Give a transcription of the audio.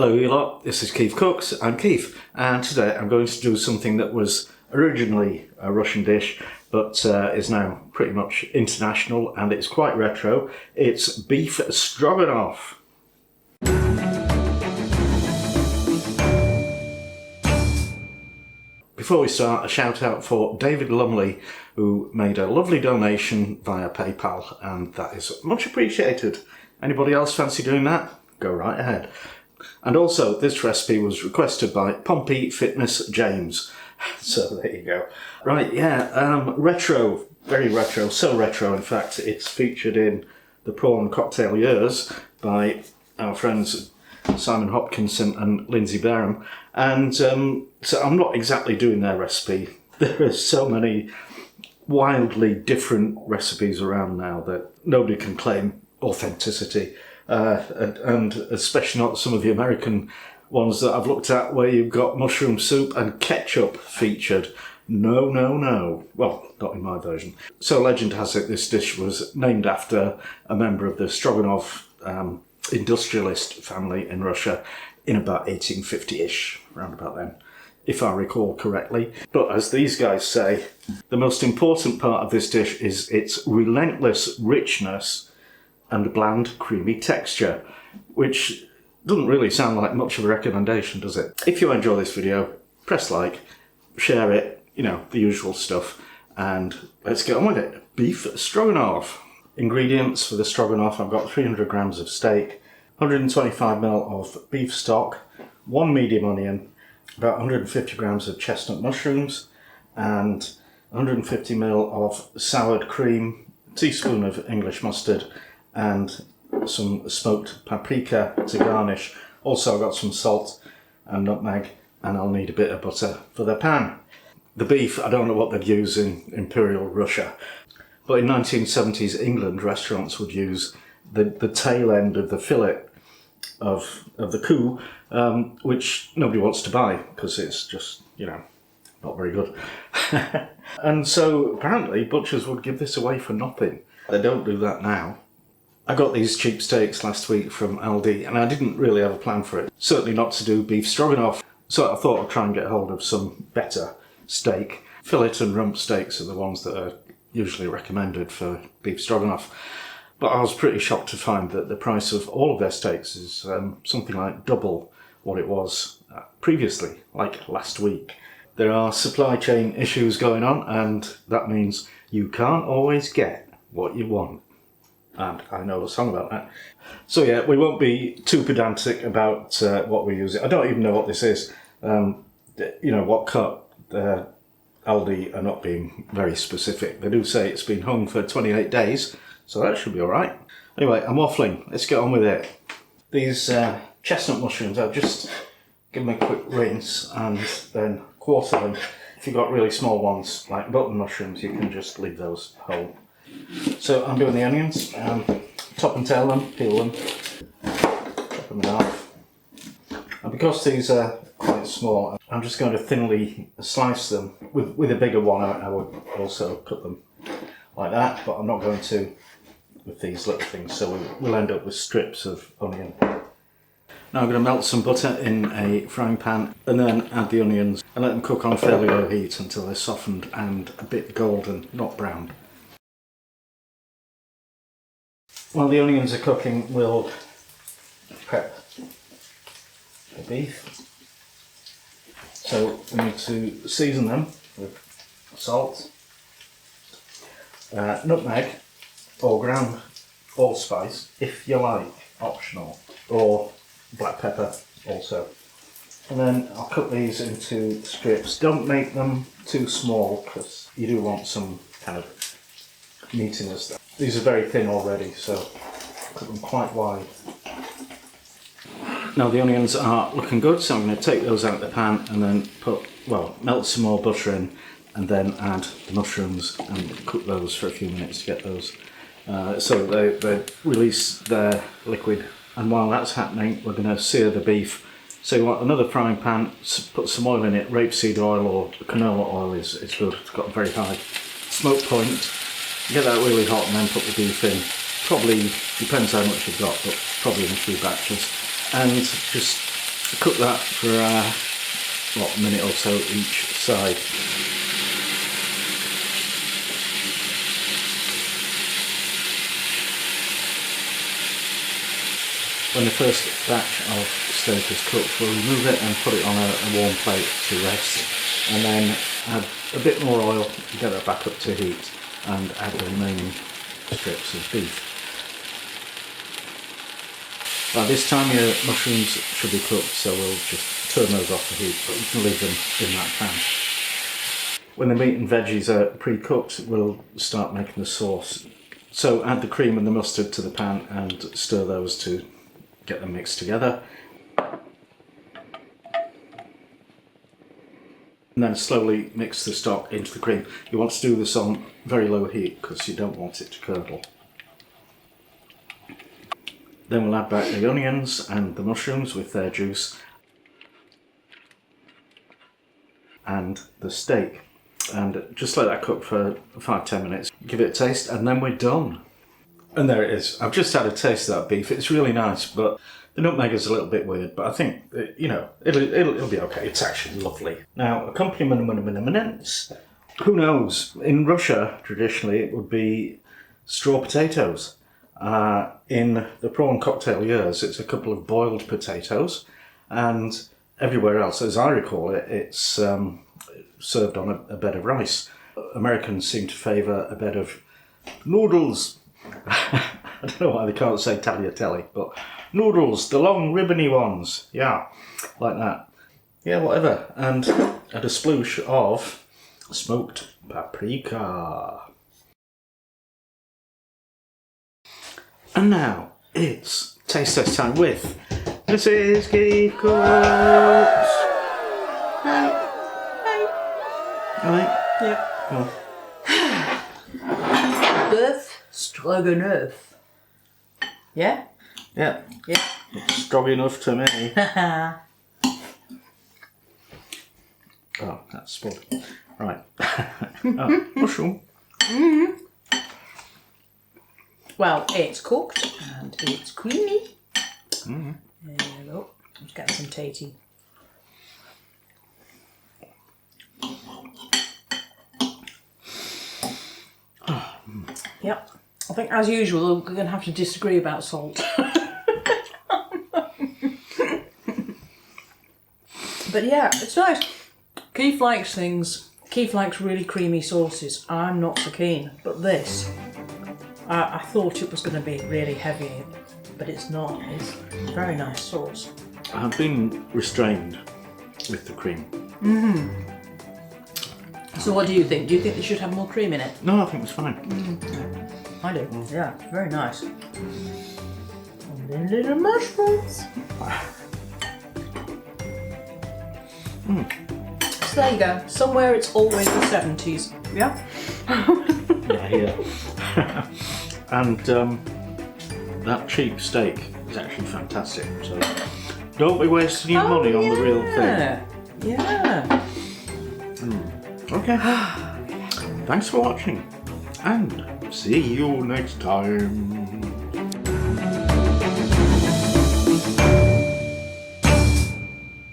Hello you lot, this is KeefCooks, I'm Keef, and today I'm going to do something that was originally a Russian dish, but is now pretty much international, and it's quite retro. It's beef stroganoff. Before we start, a shout out for David Lumley, who made a lovely donation via PayPal, and that is much appreciated. Anybody else fancy doing that? Go right ahead. And also, this recipe was requested by Pompey Fitness James. So there you go. Right, yeah, retro, very retro, so retro in fact, it's featured in the Prawn cocktail years by our friends Simon Hopkinson and Lindsay Barham. And so I'm not exactly doing their recipe. There are so many wildly different recipes around now that nobody can claim authenticity. And especially not some of the American ones that I've looked at where you've got mushroom soup and ketchup featured. No, no, no. Well, not in my version. So legend has it this dish was named after a member of the Stroganoff industrialist family in Russia in about 1850-ish, around about then, if I recall correctly. But as these guys say, the most important part of this dish is its relentless richness and bland, creamy texture, which doesn't really sound like much of a recommendation, does it? If you enjoy this video, press like, share it, you know, the usual stuff, and let's get on with it. Beef stroganoff. Ingredients for the stroganoff: I've got 300 grams of steak, 125 ml of beef stock, 1 medium onion, about 150 grams of chestnut mushrooms, and 150 ml of soured cream, a teaspoon of English mustard, and some smoked paprika to garnish. Also I've got some salt and nutmeg, and I'll need a bit of butter for the pan. The beef, I don't know what they'd use in Imperial Russia, but in 1970s England restaurants would use the tail end of the fillet of the coo, which nobody wants to buy because it's just, you know, not very good. And so apparently butchers would give this away for nothing. They don't do that now. I got these cheap steaks last week from Aldi, and I didn't really have a plan for it. Certainly not to do beef stroganoff, so I thought I'd try and get hold of some better steak. Fillet and rump steaks are the ones that are usually recommended for beef stroganoff. But I was pretty shocked to find that the price of all of their steaks is something like double what it was previously, like last week. There are supply chain issues going on, and that means you can't always get what you want. And I know a song about that. So yeah, we won't be too pedantic about what we're using. I don't even know what this is. You know, what cut. Aldi are not being very specific. They do say it's been hung for 28 days, so that should be alright. Anyway, I'm waffling. Let's get on with it. These chestnut mushrooms, I'll just give them a quick rinse and then quarter them. If you've got really small ones, like button mushrooms, you can just leave those whole. So I'm doing the onions, top and tail them, peel them, chop them in half. And because these are quite small, I'm just going to thinly slice them. With a bigger one I would also cut them like that, but I'm not going to with these little things, so we'll end up with strips of onion. Now I'm going to melt some butter in a frying pan and then add the onions and let them cook on fairly low heat until they're softened and a bit golden, not brown. While the onions are cooking, we'll prep the beef. So we need to season them with salt, nutmeg, or ground allspice, if you like, optional, or black pepper also. And then I'll cut these into strips. Don't make them too small because you do want some kind of meatiness there. These are very thin already, so cut them quite wide. Now the onions are looking good, so I'm going to take those out of the pan and then melt some more butter in, and then add the mushrooms and cook those for a few minutes to get those so they release their liquid. And while that's happening, we're going to sear the beef. So you want another frying pan, put some oil in it. Rapeseed oil or canola oil is good. It's got a very high smoke point. Get that really hot and then put the beef in. Probably, depends how much you've got, but probably in a few batches. And just Cook that for a minute or so each side. When the first batch of steak is cooked, we'll remove it and put it on a warm plate to rest, and then add a bit more oil, get it back up to heat, and add the remaining strips of beef. By this time your mushrooms should be cooked, so we'll just turn those off the heat, but you can leave them in that pan. When the meat and veggies are pre-cooked, we'll start making the sauce. So add the cream and the mustard to the pan and stir those to get them mixed together. And then slowly mix the stock into the cream. You want to do this on very low heat because you don't want it to curdle. Then we'll add back the onions and the mushrooms with their juice and the steak. And just let that cook for 5-10 minutes. Give it a taste and then we're done. And there it is. I've just had a taste of that beef. It's really nice, but the nutmeg is a little bit weird, but I think, you know, it'll be okay. It's actually lovely. Now, accompaniments. Who knows? In Russia, traditionally, it would be straw potatoes. In the prawn cocktail years, it's a couple of boiled potatoes, and everywhere else, as I recall it, it's served on a bed of rice. Americans seem to favour a bed of noodles. I don't know why they can't say tagliatelle, but noodles, the long ribbony ones, yeah, like that. Yeah, whatever. And add a sploosh of smoked paprika. And now it's taste test time with Mrs. KeefCooks. Hi. Alright? Yep. Oh. Stroganoff. Yeah? Yeah. Yeah. It's Stroganoff to me. Oh, that's spud. Right. Oh, mushroom. Mm. Well, it's cooked and it's creamy. Mm. There you go. I'm just getting some tatey. Yep. I think, as usual, we're going to have to disagree about salt. But yeah, it's nice. Keith likes things. Keith likes really creamy sauces. I'm not so keen. But this, I thought it was going to be really heavy, but it's not. It's a very nice sauce. I've been restrained with the cream. Mm-hmm. So what do you think? Do you think they should have more cream in it? No, I think it's fine. Mm-hmm. I do. Yeah, it's very nice. And then little mushrooms. So there you go. Somewhere it's always the 70s. Yeah? Yeah, here. And that cheap steak is actually fantastic. So don't be wasting your money on the real thing. Yeah. Okay. Thanks for watching. And see you next time.